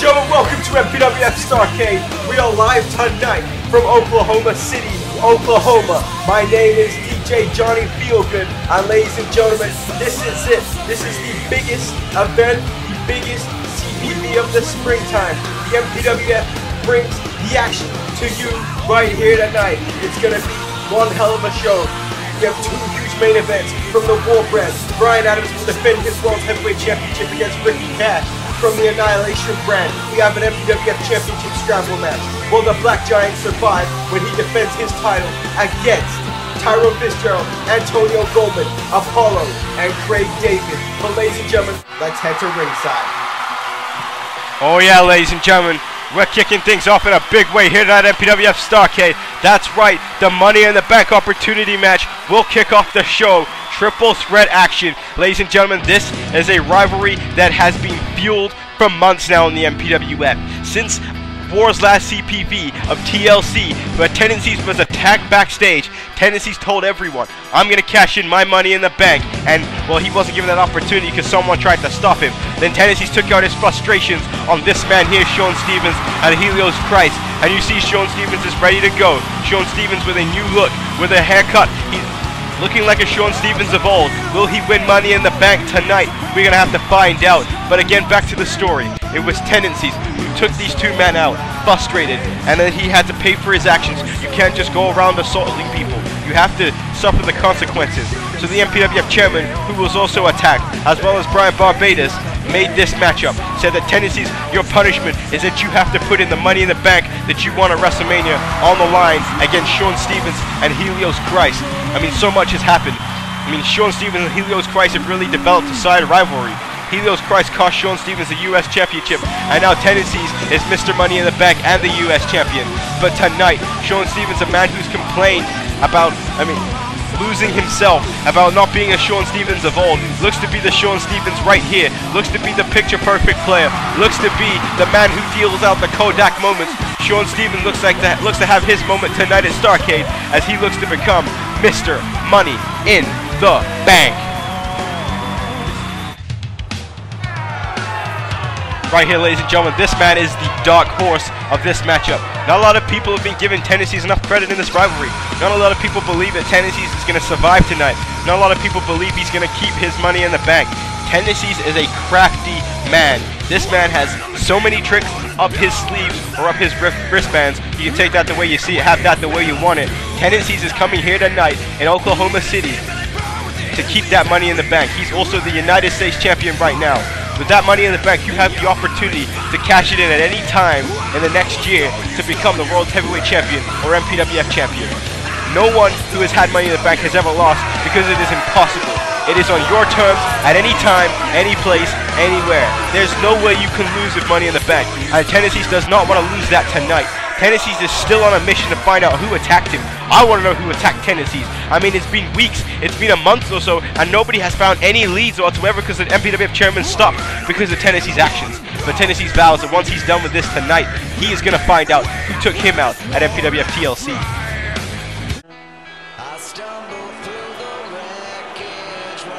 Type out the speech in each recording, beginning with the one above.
gentlemen, welcome to MPWF Starrcade. We are live tonight from Oklahoma City, Oklahoma. My name is DJ Johnny Feelgood, and ladies and gentlemen, this is it. This is the biggest event, the biggest CPV of the springtime. The MPWF brings the action to you right here tonight. It's gonna be one hell of a show. We have two huge main events. From the War brand, Brian Adams will defend his World Heavyweight Championship against Ricky Cash. From the Annihilation brand, we have an MPWF Championship Scramble match. Will the Black Giant survive when he defends his title against Tyrone Fitzgerald, Antonio Goldman, Apollo, and Craig David? But ladies and gentlemen, let's head to ringside. Oh yeah, ladies and gentlemen, we're kicking things off in a big way here at MPWF Starrcade. That's right, the Money in the Bank opportunity match will kick off the show. Triple threat action. Ladies and gentlemen, this is a rivalry that has been fueled for months now in the MPWF. Since War's last CPV of TLC, but Tendencies was attacked backstage. Tendencies told everyone, I'm going to cash in my Money in the Bank. And, well, he wasn't given that opportunity because someone tried to stop him. Then Tendencies took out his frustrations on this man here, Sean Stevens, and Helios Christ. And you see Sean Stevens is ready to go. Sean Stevens with a new look, with a haircut. He's looking like a Sean Stevens of old. Will he win Money in the Bank tonight? We're going to have to find out. But again, back to the story. It was Tendencies who took these two men out, frustrated, and then he had to pay for his actions. You can't just go around assaulting people. You have to suffer the consequences. So the MPWF chairman, who was also attacked, as well as Brian Barbados, made this matchup. Said that Tendencies, your punishment is that you have to put in the Money in the Bank that you won at WrestleMania on the line against Sean Stevens and Helios Christ. I mean, so much has happened. I mean, Sean Stevens and Helios Christ have really developed a side rivalry. Helios Christ cost Sean Stevens the US Championship, and now Tendencies is Mr. Money in the Bank and the US Champion. But tonight, Sean Stevens, a man who's complained about, losing himself, about not being a Sean Stevens of old, looks to be the Sean Stevens right here, looks to be the picture-perfect player, looks to be the man who deals out the Kodak moments. Sean Stevens looks to have his moment tonight at Starrcade as he looks to become Mr. Money in the Bank. Right here, ladies and gentlemen, this man is the dark horse of this matchup. Not a lot of people have been giving Tendencies enough credit in this rivalry. Not a lot of people believe that Tendencies is going to survive tonight. Not a lot of people believe he's going to keep his Money in the Bank. Tendencies is a crafty man. This man has so many tricks up his sleeves or up his wristbands. You can take that the way you see it, have that the way you want it. Tendencies is coming here tonight in Oklahoma City to keep that Money in the Bank. He's also the United States champion right now. With that Money in the Bank, you have the opportunity to cash it in at any time in the next year to become the World Heavyweight Champion or MPWF Champion. No one who has had Money in the Bank has ever lost because it is impossible. It is on your terms at any time, any place, anywhere. There's no way you can lose with Money in the Bank, and Tendencies does not want to lose that tonight. Tendencies is still on a mission to find out who attacked him. I want to know who attacked Tendencies. I mean, it's been weeks, it's been a month or so, and nobody has found any leads whatsoever because the MPWF chairman stopped because of Tendencies' actions. But Tendencies vows that once he's done with this tonight, he is going to find out who took him out at MPWF TLC.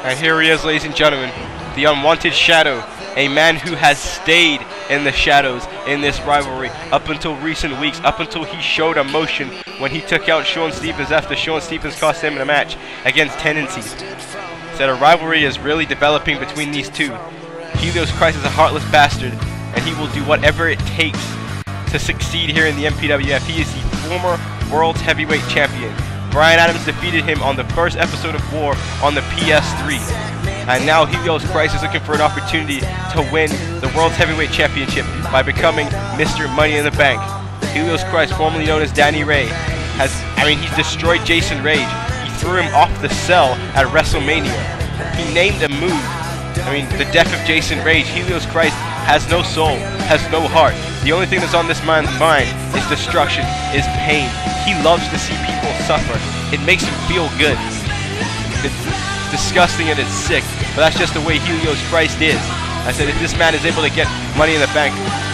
And here he is, ladies and gentlemen, the unwanted shadow, a man who has stayed in the shadows in this rivalry up until recent weeks, up until he showed emotion when he took out Sean Stevens after Sean Stevens cost him in a match against Tendencies. Said a rivalry is really developing between these two. Helios Christ is a heartless bastard, and he will do whatever it takes to succeed here in the MPWF. He is the former World Heavyweight Champion. Brian Adams defeated him on the first episode of War on the PS3. And now Helios Christ is looking for an opportunity to win the World Heavyweight Championship by becoming Mr. Money in the Bank. Helios Christ, formerly known as Danny Ray, he's destroyed Jason Rage. He threw him off the cell at WrestleMania. He named a move. The death of Jason Rage. Helios Christ has no soul, has no heart. The only thing that's on this man's mind is destruction, is pain. He loves to see people suffer. It makes him feel good. It's disgusting and it's sick, but that's just the way Helios Christ is. I said if this man is able to get Money in the Bank,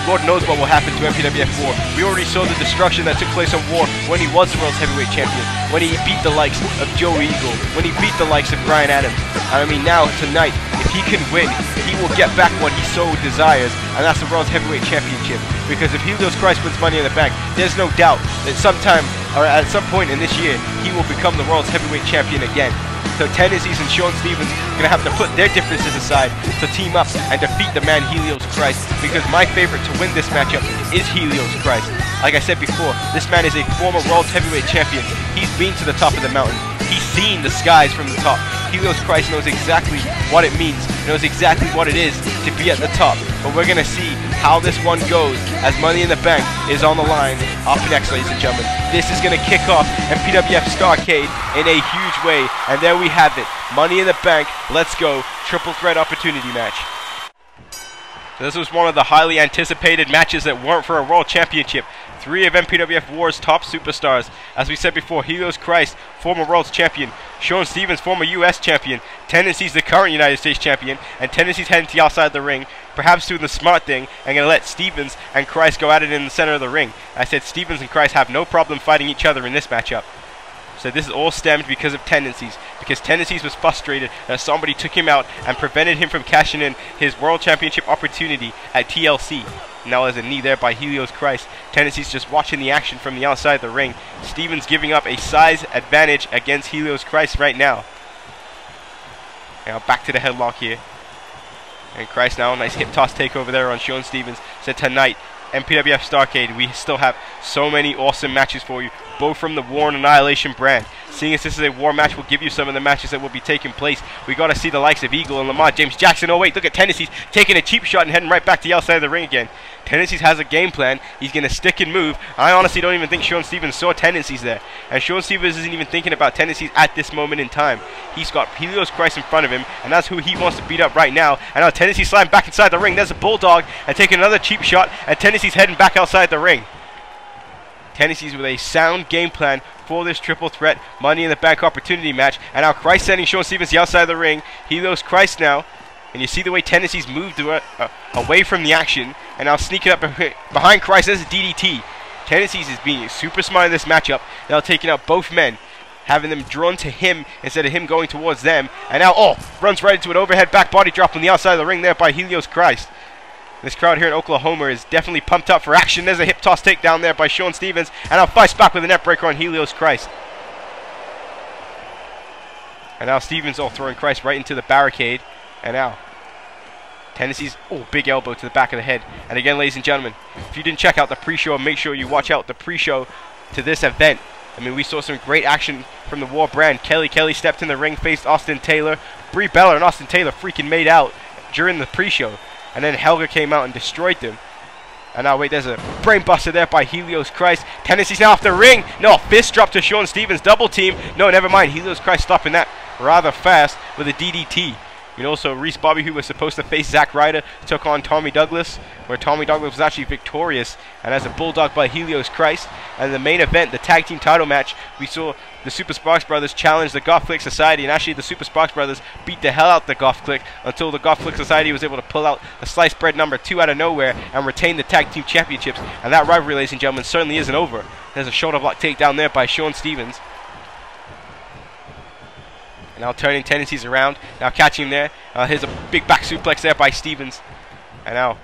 Lord knows what will happen to MPWF War. We already saw the destruction that took place on War when he was the World's Heavyweight Champion, when he beat the likes of Joe Eagle, when he beat the likes of Brian Adams. And I mean now, tonight, if he can win, he will get back what he so desires, and that's the World's Heavyweight Championship. Because if Helios Christ wins Money in the Bank, there's no doubt that sometime, or at some point in this year, he will become the World's Heavyweight Champion again. So Tennessee's and Sean Stevens are going to have to put their differences aside to team up and defeat the man Helios Christ, because my favorite to win this matchup is Helios Christ. Like I said before, this man is a former World's Heavyweight Champion. He's been to the top of the mountain. He's seen the skies from the top. Helios Christ knows exactly what it means, knows exactly what it is to be at the top. But we're going to see how this one goes as Money in the Bank is on the line. Up next, ladies and gentlemen, this is going to kick off MPWF Starrcade in a huge way. And there we have it. Money in the Bank. Let's go. Triple threat opportunity match. So this was one of the highly anticipated matches that weren't for a World Championship. 3 of MPWF War's top superstars. As we said before, Helios Christ, former World's Champion. Sean Stevens, former US Champion. Tennessee's the current United States Champion. And Tennessee's heading to the outside the ring. Perhaps doing the smart thing and going to let Stevens and Christ go at it in the center of the ring. I said Stevens and Christ have no problem fighting each other in this matchup. So this is all stemmed because of Tennessee's. Because Tennessee's was frustrated that somebody took him out and prevented him from cashing in his World Championship opportunity at TLC. Now there's a knee there by Helios Christ. Tennessee's just watching the action from the outside the ring. Stevens giving up a size advantage against Helios Christ right now. Now back to the headlock here. And Christ now, nice hip toss takeover there on Sean Stevens. So tonight, MPWF Starrcade, we still have so many awesome matches for you, both from the War and Annihilation brand. Seeing as this is a War match, we'll give you some of the matches that will be taking place. We got to see the likes of Eagle and Lamar James Jackson. Oh wait, look at Tennessee's taking a cheap shot and heading right back to the outside of the ring again. Tennessee's has a game plan. He's going to stick and move. I honestly don't even think Sean Stevens saw Tennessee's there. And Sean Stevens isn't even thinking about Tennessee's at this moment in time. He's got Helios Christ in front of him, and that's who he wants to beat up right now. And now Tennessee sliding back inside the ring. There's a Bulldog and taking another cheap shot, and Tennessee's heading back outside the ring. Tennessee's with a sound game plan for this triple threat Money in the Bank opportunity match. And now Christ sending Sean Stevens the outside of the ring. Helios Christ now. And you see the way Tennessee's moved away from the action. And now sneaking up behind Christ. There's a DDT. Tennessee's is being super smart in this matchup. Now taking out both men, having them drawn to him instead of him going towards them. And now, runs right into an overhead back body drop on the outside of the ring there by Helios Christ. This crowd here in Oklahoma is definitely pumped up for action. There's a hip toss takedown there by Sean Stevens. And now fights back with a net breaker on Helios Christ. And now Stevens throwing Christ right into the barricade. And now Tennessee's big elbow to the back of the head. And again, ladies and gentlemen, if you didn't check out the pre-show, make sure you watch out the pre-show to this event. I mean, we saw some great action from the War brand. Kelly stepped in the ring, faced Austin Taylor. Brie Bella and Austin Taylor freaking made out during the pre-show. And then Helga came out and destroyed them. And now, wait, there's a brain buster there by Helios Christ. Tennessee's now off the ring. No, fist drop to Sean Stevens. Double team. No, never mind. Helios Christ stopping that rather fast with a DDT. You know, also Reese Bobby, who was supposed to face Zack Ryder, took on Tommy Douglas, where Tommy Douglas was actually victorious. And as a bulldog by Helios Christ. And the main event, the tag team title match, we saw the Super Sparks Brothers challenge the Golf Click Society, and actually the Super Sparks Brothers beat the hell out the Golf Click until the Golf Click Society was able to pull out the sliced bread number 2 out of nowhere and retain the tag team championships. And that rivalry, ladies and gentlemen, certainly isn't over. There's a shoulder block takedown there by Sean Stevens. And now turning Tennessee's around, now catching him there. Here's a big back suplex there by Stevens. And now,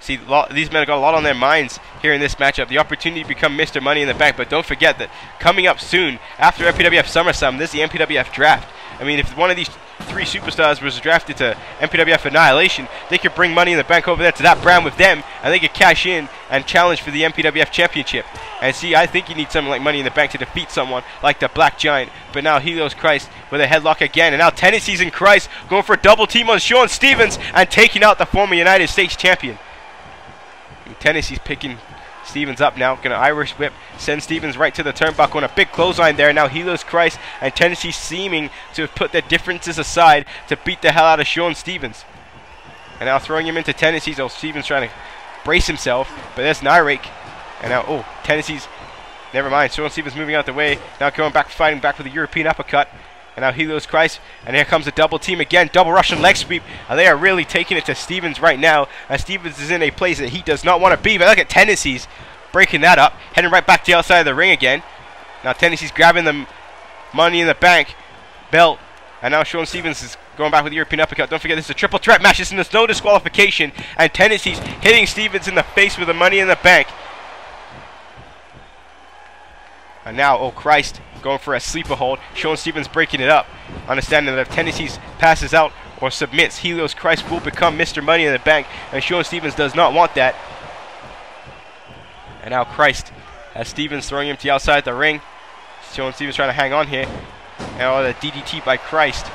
see, these men have got a lot on their minds here in this matchup. The opportunity to become Mr. Money in the Bank. But don't forget that coming up soon, after MPWF SummerSlam, this is the MPWF Draft. I mean, if one of these 3 superstars was drafted to MPWF Annihilation, they could bring Money in the Bank over there to that brand with them, and they could cash in and challenge for the MPWF Championship. And see, I think you need something like Money in the Bank to defeat someone like the Black Giant. But now Helios Christ with a headlock again, and now Tennessee's and Christ going for a double team on Sean Stevens and taking out the former United States Champion. And Tennessee's picking Stevens up now, gonna Irish whip, send Stevens right to the turnbuckle, and a big clothesline there. Now Helios Christ and Tennessee seeming to have put their differences aside to beat the hell out of Sean Stevens. And now throwing him into Tennessee's, Stevens trying to brace himself, but there's an eye rake. And now, Tennessee's, never mind, Sean Stevens moving out the way, now going back, fighting back with a European uppercut. And now Helios Christ, and here comes a double team again, double Russian leg sweep, and they are really taking it to Stevens right now, as Stevens is in a place that he does not want to be. But look at Tennessee's breaking that up, heading right back to the outside of the ring again. Now Tennessee's grabbing the Money in the Bank belt, and now Sean Stevens is going back with the European uppercut. Don't forget, this is a triple threat match. This is no disqualification, and Tennessee's hitting Stevens in the face with the Money in the Bank. And now, oh Christ, going for a sleeper hold. Sean Stevens breaking it up, understanding that if Tennessee's passes out or submits, Helios Christ will become Mr. Money in the Bank, and Sean Stevens does not want that. And now Christ has Stevens throwing him to the outside the ring. Sean Stevens trying to hang on here. And oh, the DDT by Christ.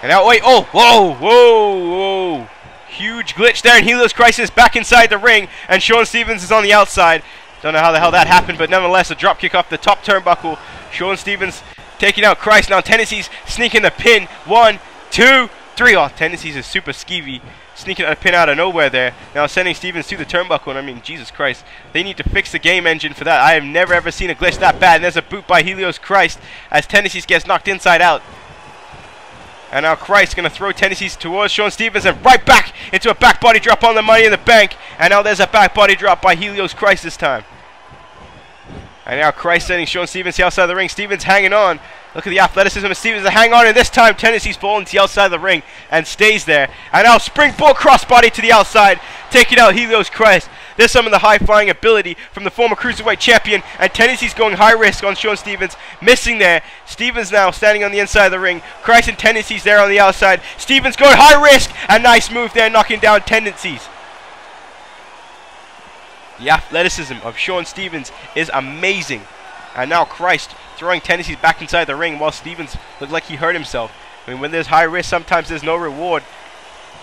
And now, wait, oh, whoa, whoa, whoa. Huge glitch there, and Helios Christ is back inside the ring, and Sean Stevens is on the outside. Don't know how the hell that happened, but nonetheless, a drop kick off the top turnbuckle. Sean Stevens taking out Christ. Now Tennessee's sneaking the pin. 1, 2, 3. Oh, Tennessee's is super skeevy. Sneaking a pin out of nowhere there. Now sending Stevens to the turnbuckle. And I mean, Jesus Christ. They need to fix the game engine for that. I have never ever seen a glitch that bad. And there's a boot by Helios Christ as Tennessee's gets knocked inside out. And now Christ going to throw Tennessee's towards Sean Stevens and right back into a back body drop on the Money in the Bank. And now there's a back body drop by Helios Christ this time. And now Christ sending Sean Stevens to the outside of the ring. Stevens hanging on. Look at the athleticism of Stevens to hang on. And this time Tennessee's falling to the outside of the ring and stays there. And now springboard crossbody to the outside, taking out Helios Christ. There's some of the high-flying ability from the former Cruiserweight champion. And Tennessee's going high risk on Sean Stevens. Missing there. Stevens now standing on the inside of the ring. Christ and Tennessee's there on the outside. Stevens going high risk. A nice move there, knocking down Tennessee's. The athleticism of Sean Stevens is amazing. And now Christ throwing Tennessee's back inside the ring while Stevens looked like he hurt himself. I mean, when there's high risk, sometimes there's no reward.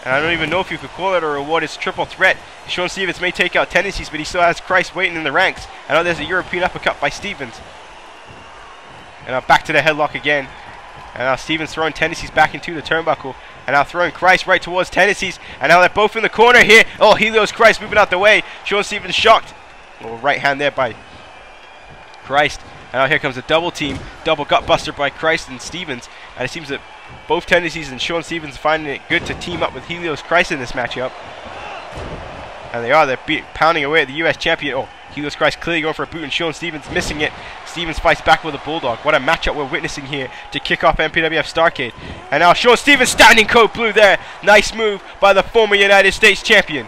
And I don't even know if you could call it a reward. It's triple threat. Sean Stevens may take out Tennessee's, but he still has Christ waiting in the ranks. I know there's a European uppercut by Stevens. And now back to the headlock again. And now Stevens throwing Tennessee's back into the turnbuckle. And now throwing Christ right towards Tennessee's. And now they're both in the corner here. Oh, Helios Christ moving out the way. Sean Stevens shocked. Little right hand there by Christ. And now here comes a double team. Double gutbuster by Christ and Stevens. And it seems that both Tennessee's and Sean Stevens finding it good to team up with Helios Christ in this matchup. And they are. They're pounding away at the U.S. champion. Oh, Helios Christ clearly going for a boot and Sean Stevens missing it. Stevens fights back with a bulldog. What a matchup we're witnessing here to kick off MPWF Starrcade. And now Sean Stevens standing code blue there. Nice move by the former United States champion.